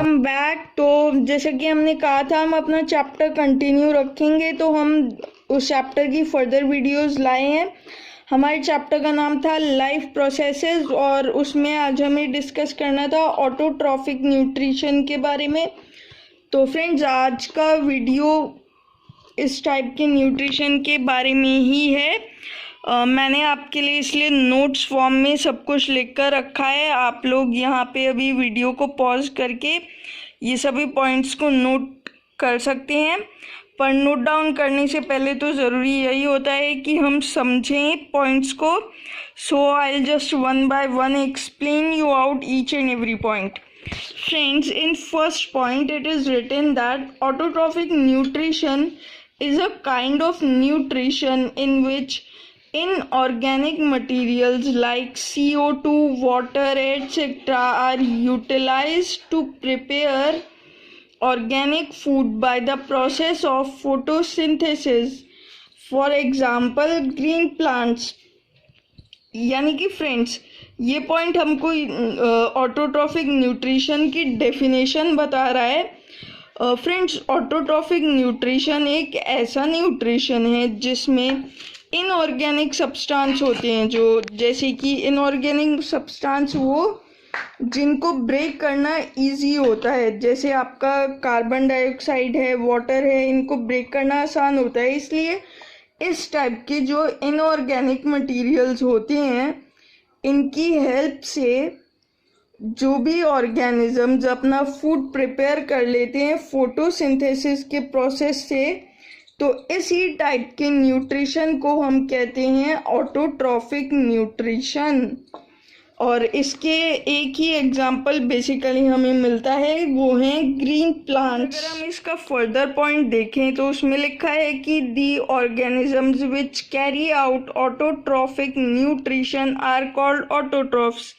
Welcome back. तो जैसे कि हमने कहा था हम अपना चैप्टर कंटिन्यू रखेंगे, तो हम उस चैप्टर की फर्दर वीडियोस लाए हैं। हमारे चैप्टर का नाम था लाइफ प्रोसेसेस और उसमें आज हमें डिस्कस करना था ऑटोट्रॉफिक न्यूट्रिशन के बारे में। तो फ्रेंड्स, आज का वीडियो इस टाइप के न्यूट्रिशन के बारे में ही है। मैंने आपके लिए इसलिए नोट्स फॉर्म में सब कुछ लिख कर रखा है। आप लोग यहाँ पे अभी वीडियो को पॉज करके ये सभी पॉइंट्स को नोट कर सकते हैं, पर नोट डाउन करने से पहले तो ज़रूरी यही होता है कि हम समझें पॉइंट्स को। So I will just one by one explain you out each and every point. Friends, in first point it is written that autotrophic nutrition is a kind of nutrition in which inorganic materials like CO2, water, etc. are utilized to prepare organic food by the process of photosynthesis. For example, green plants. यानी कि friends, ये point हमको autotrophic nutrition की definition बता रहा है। Friends, autotrophic nutrition एक ऐसा न्यूट्रिशन है जिसमें इनऑर्गेनिक सब्सटेंस होते हैं, जो जैसे कि इनऑर्गेनिक सब्सटेंस वो जिनको ब्रेक करना इजी होता है, जैसे आपका कार्बन डाइऑक्साइड है, वाटर है, इनको ब्रेक करना आसान होता है। इसलिए इस टाइप के जो इनऑर्गेनिक मटेरियल्स होते हैं, इनकी हेल्प से जो भी ऑर्गेनिजम्स अपना फूड प्रिपेयर कर लेते हैं फोटोसिंथेसिस के प्रोसेस से, तो इसी टाइप के न्यूट्रिशन को हम कहते हैं ऑटोट्रॉफिक न्यूट्रिशन। और इसके एक ही एग्जाम्पल बेसिकली हमें मिलता है, वो है ग्रीन प्लांट्स। अगर हम इसका फर्दर पॉइंट देखें तो उसमें लिखा है कि the organisms which carry out autotrophic nutrition are called autotrophs.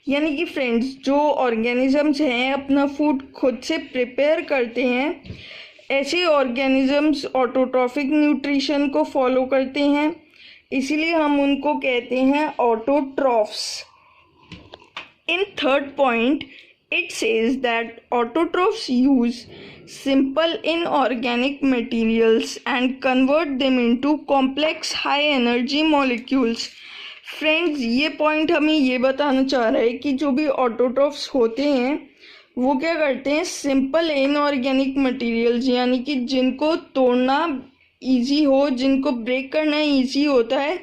यानी कि फ्रेंड्स, जो ऑर्गेनिजम्स हैं अपना फूड खुद से प्रिपेयर करते हैं, ऐसे ऑर्गेनिजम्स ऑटोट्रॉफिक न्यूट्रिशन को फॉलो करते हैं, इसीलिए हम उनको कहते हैं autotrophs. In third point, it says that autotrophs use simple inorganic materials and convert them into complex high energy molecules. Friends, ये पॉइंट हमें ये बताना चाह रहा है कि जो भी ऑटोट्रॉफ्स होते हैं वो क्या करते हैं, सिंपल इनऑर्गेनिक मटेरियल्स यानी कि जिनको तोड़ना इजी हो, जिनको ब्रेक करना इजी होता है,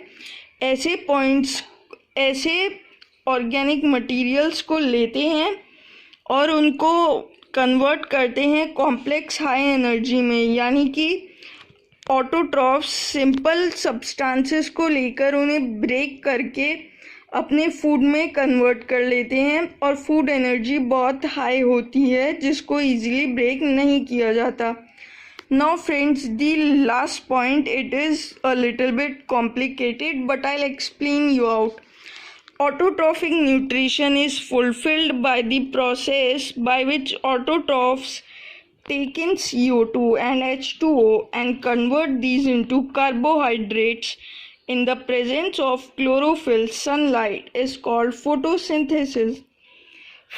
ऐसे ऑर्गेनिक मटेरियल्स को लेते हैं और उनको कन्वर्ट करते हैं कॉम्प्लेक्स हाई एनर्जी में। यानी कि ऑटोट्रॉफ्स सिंपल सब्सटेंसेस को लेकर उन्हें ब्रेक करके अपने फूड में कन्वर्ट कर लेते हैं और फूड एनर्जी बहुत हाई होती है जिसको इजीली ब्रेक नहीं किया जाता। Now friends, the last point, it is a little bit complicated but I will explain you out. Autotrophic nutrition is fulfilled by the process by which autotrophs take in CO2 and H2O and convert these into carbohydrates in the presence of chlorophyll. Sunlight is called photosynthesis.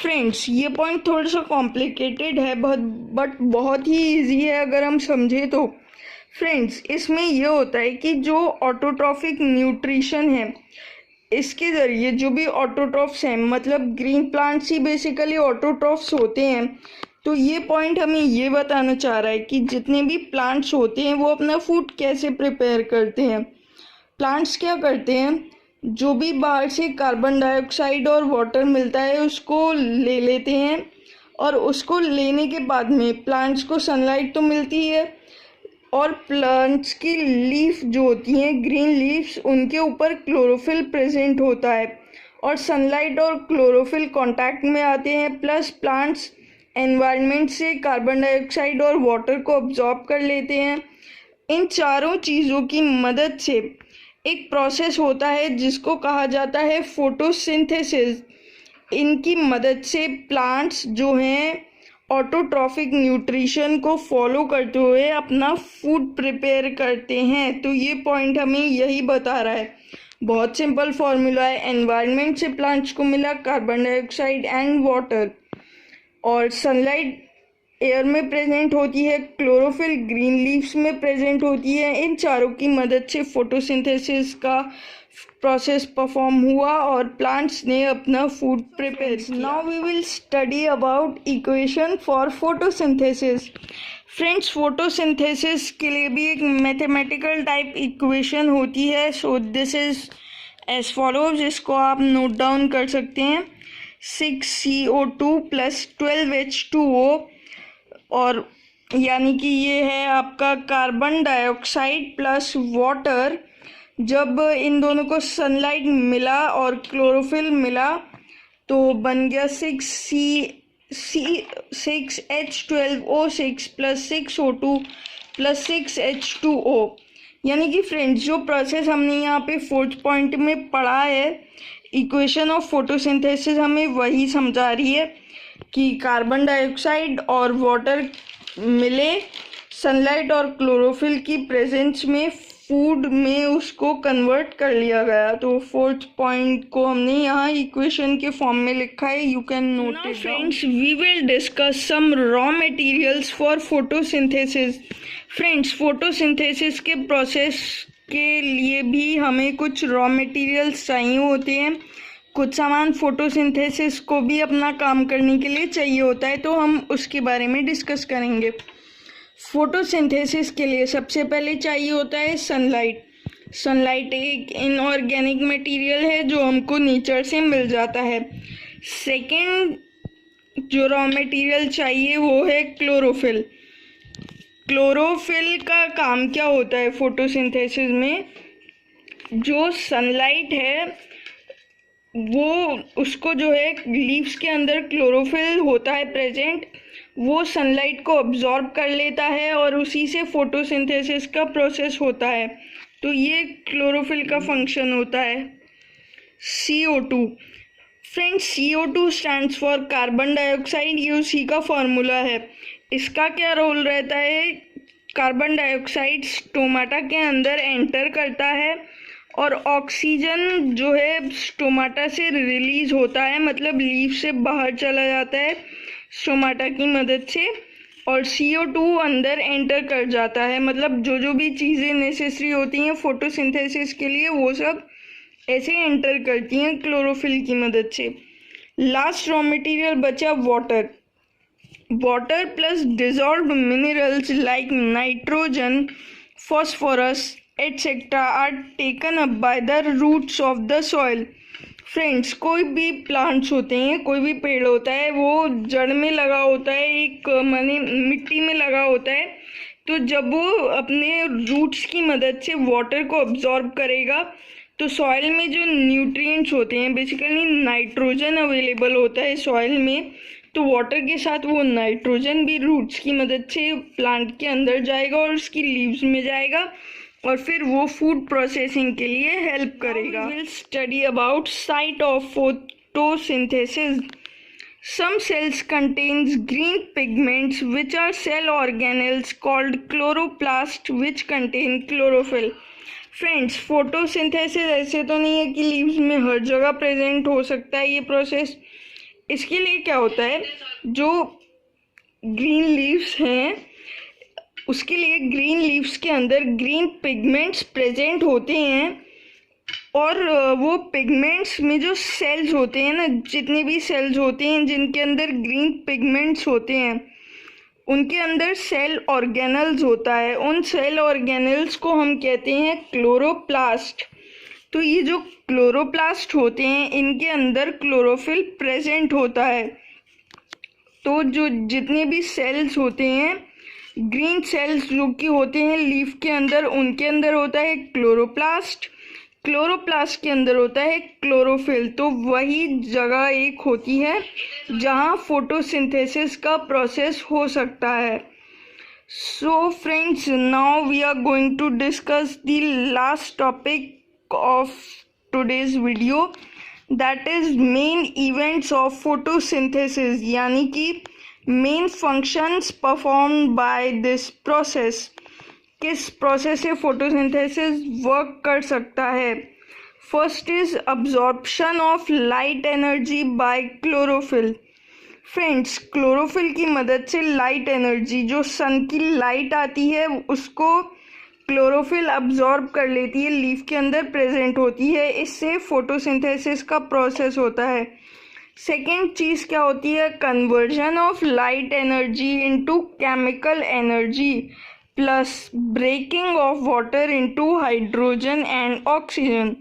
Friends, ये point थोड़ा सा complicated है but बहुत ही easy है अगर हम समझे तो। फ्रेंड्स, इसमें ये होता है कि जो ऑटोट्रॉफिक न्यूट्रिशन है, इसके ज़रिए जो भी ऑटोट्रॉफ्स हैं, मतलब ग्रीन प्लांट्स ही बेसिकली ऑटोट्रॉफ्स होते हैं। तो ये पॉइंट हमें ये बताना चाह रहा है कि जितने भी प्लांट्स होते हैं वो अपना फूड कैसे प्रिपेयर करते हैं। प्लांट्स क्या करते हैं, जो भी बाहर से कार्बन डाइऑक्साइड और वाटर मिलता है उसको ले लेते हैं और उसको लेने के बाद में प्लांट्स को सनलाइट तो मिलती है और प्लांट्स की लीफ जो होती हैं, ग्रीन लीव्स, उनके ऊपर क्लोरोफिल प्रेजेंट होता है और सनलाइट और क्लोरोफिल कांटेक्ट में आते हैं, प्लस प्लांट्स एनवायरनमेंट से कार्बन डाइऑक्साइड और वाटर को अब्जॉर्ब कर लेते हैं। इन चारों चीज़ों की मदद से एक प्रोसेस होता है जिसको कहा जाता है फोटोसिंथेसिस। इनकी मदद से प्लांट्स जो हैं ऑटोट्रॉफिक न्यूट्रिशन को फॉलो करते हुए अपना फूड प्रिपेयर करते हैं। तो ये पॉइंट हमें यही बता रहा है। बहुत सिंपल फॉर्मूला है, एनवायरनमेंट से प्लांट्स को मिला कार्बन डाइऑक्साइड एंड वाटर। और सनलाइट एयर में प्रेजेंट होती है, क्लोरोफिल ग्रीन लीव्स में प्रेजेंट होती है। इन चारों की मदद से फोटोसिंथेसिस का प्रोसेस परफॉर्म हुआ और प्लांट्स ने अपना फूड प्रिपेयर किया। Now we will study about equation for photosynthesis. Friends, photosynthesis के लिए भी एक मैथमेटिकल टाइप इक्वेशन होती है। So this is as follows, इसको आप नोट डाउन कर सकते हैं। 6CO2 + 12H2O, और यानी कि ये है आपका कार्बन डाइऑक्साइड प्लस वाटर। जब इन दोनों को सनलाइट मिला और क्लोरोफिल मिला तो बन गया 6H12O6 + 6O2 + 6H2O। यानी कि फ्रेंड्स, जो प्रोसेस हमने यहाँ पे 4th पॉइंट में पढ़ा है, इक्वेशन ऑफ फोटोसिंथेसिस हमें वही समझा रही है कि कार्बन डाइऑक्साइड और वाटर मिले सनलाइट और क्लोरोफिल की प्रेजेंस में, फूड में उसको कन्वर्ट कर लिया गया। तो 4th पॉइंट को हमने यहाँ इक्वेशन के फॉर्म में लिखा है, you can note it. Friends, we will discuss some raw materials for photosynthesis. Friends, photosynthesis के प्रोसेस के लिए भी हमें कुछ रॉ मटेरियल्स चाहिए होते हैं। कुछ सामान फोटोसिंथेसिस को भी अपना काम करने के लिए चाहिए होता है, तो हम उसके बारे में डिस्कस करेंगे। फोटोसिंथेसिस के लिए सबसे पहले चाहिए होता है सनलाइट। सनलाइट एक इनऑर्गेनिक मटेरियल है जो हमको नेचर से मिल जाता है। सेकंड जो रॉ मटेरियल चाहिए वो है क्लोरोफिल। क्लोरोफिल का काम क्या होता है फोटोसिंथेसिस में? जो सनलाइट है वो उसको जो है लीव्स के अंदर क्लोरोफिल होता है प्रेजेंट, वो सनलाइट को अब्जॉर्ब कर लेता है और उसी से फोटोसिंथेसिस का प्रोसेस होता है। तो ये क्लोरोफिल का फंक्शन होता है। CO2, friends, CO2 stands for carbon dioxide, ये उसी का फॉर्मूला है। इसका क्या रोल रहता है? कार्बन डाइऑक्साइड स्टोमाटा के अंदर एंटर करता है और ऑक्सीजन जो है स्टोमाटा से रिलीज होता है, मतलब लीफ से बाहर चला जाता है स्टोमाटा की मदद से, और CO2 अंदर एंटर कर जाता है। मतलब जो भी चीज़ें नेसेसरी होती हैं फोटोसिंथेसिस के लिए वो सब ऐसे एंटर करती हैं क्लोरोफिल की मदद से। लास्ट रॉ मटेरियल बचा water. Water plus dissolved minerals like nitrogen, phosphorus, etc. are taken up by the roots of the soil. Friends, कोई भी प्लांट्स होते हैं, कोई भी पेड़ होता है, वो जड़ में लगा होता है, एक माने मिट्टी में लगा होता है। तो जब वो अपने रूट्स की मदद से वाटर को अब्जॉर्ब करेगा तो सॉइल में जो न्यूट्रिएंट्स होते हैं, बेसिकली नाइट्रोजन अवेलेबल होता है सॉइल में, तो वाटर के साथ वो नाइट्रोजन भी रूट्स की मदद से प्लांट के अंदर जाएगा और उसकी लीव्स में जाएगा और फिर वो फूड प्रोसेसिंग के लिए हेल्प करेगा। We will study about site of photosynthesis. Some cells contains green pigments which are cell organelles called chloroplast which contain chlorophyll. Friends, photosynthesis ऐसे तो नहीं है कि लीव्स में हर जगह प्रेजेंट हो सकता है ये प्रोसेस। इसके लिए क्या होता है, जो ग्रीन लीव्स हैं उसके लिए ग्रीन लीव्स के अंदर ग्रीन पिगमेंट्स प्रेजेंट होते हैं और वो पिगमेंट्स में जो सेल्स होते हैं ना, जितने भी सेल्स होते हैं जिनके अंदर ग्रीन पिगमेंट्स होते हैं उनके अंदर सेल ऑर्गेनल्स होता है। उन सेल ऑर्गेनल्स को हम कहते हैं क्लोरोप्लास्ट। तो ये जो क्लोरोप्लास्ट होते हैं इनके अंदर क्लोरोफिल प्रेजेंट होता है। तो जो जितने भी सेल्स होते हैं, ग्रीन सेल्स जो कि होते हैं लीफ के अंदर, उनके अंदर होता है क्लोरोप्लास्ट, क्लोरोप्लास्ट के अंदर होता है क्लोरोफिल। तो वही जगह एक होती है जहाँ फोटोसिंथेसिस का प्रोसेस हो सकता है। So friends, now we are going to discuss the last topic of today's video, that is main events of photosynthesis, यानी कि main functions performed by this process। किस प्रोसेस से फोटोसिंथेसिस वर्क कर सकता है? First is absorption of light energy by chlorophyll. Friends, chlorophyll की मदद से लाइट एनर्जी, जो सन की लाइट आती है उसको क्लोरोफिल अब्जॉर्ब कर लेती है, लीफ के अंदर प्रेजेंट होती है। इससे फोटोसिंथेसिस का प्रोसेस होता है। सेकेंड चीज़ क्या होती है? Conversion of light energy into chemical energy plus breaking of water into hydrogen and oxygen.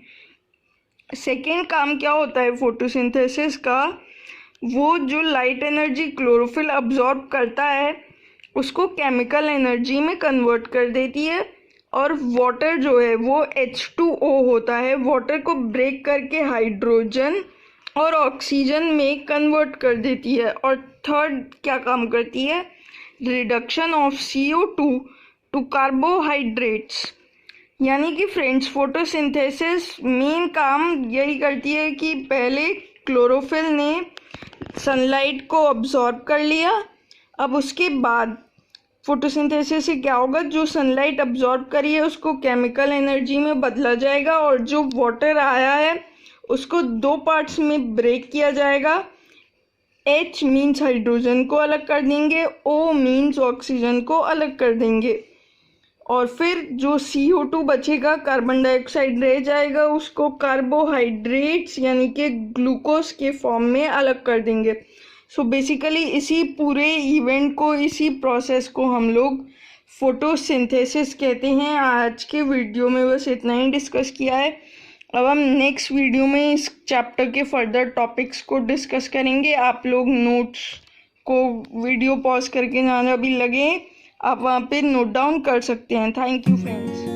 Second काम क्या होता है फोटोसिंथेसिस का? वो जो लाइट एनर्जी क्लोरोफिल अब्जॉर्ब करता है उसको केमिकल एनर्जी में कन्वर्ट कर देती है, और वाटर जो है वो H2O होता है, वाटर को ब्रेक करके हाइड्रोजन और ऑक्सीजन में कन्वर्ट कर देती है। और थर्ड क्या काम करती है? Reduction of CO2 to carbohydrates. यानी कि फ्रेंड्स, फोटोसिंथेसिस मेन काम यही करती है कि पहले क्लोरोफिल ने सनलाइट को अब्जॉर्ब कर लिया, अब उसके बाद फोटोसिंथेसिस से क्या होगा? जो सनलाइट अब्जॉर्ब करी है उसको केमिकल एनर्जी में बदला जाएगा, और जो वाटर आया है उसको दो पार्ट्स में ब्रेक किया जाएगा। H मीन्स हाइड्रोजन को अलग कर देंगे, O मीन्स ऑक्सीजन को अलग कर देंगे, और फिर जो CO2 बचेगा, कार्बन डाइऑक्साइड रह जाएगा, उसको कार्बोहाइड्रेट्स यानी कि ग्लूकोज के फॉर्म में अलग कर देंगे। सो बेसिकली इसी पूरे इवेंट को, इसी प्रोसेस को हम लोग फोटोसिंथेसिस कहते हैं। आज के वीडियो में बस इतना ही डिस्कस किया है। अब हम नेक्स्ट वीडियो में इस चैप्टर के फर्दर टॉपिक्स को डिस्कस करेंगे। आप लोग नोट्स को वीडियो पॉज करके जहाँ भी लगे आप वहाँ पे नोट डाउन कर सकते हैं। Thank you friends.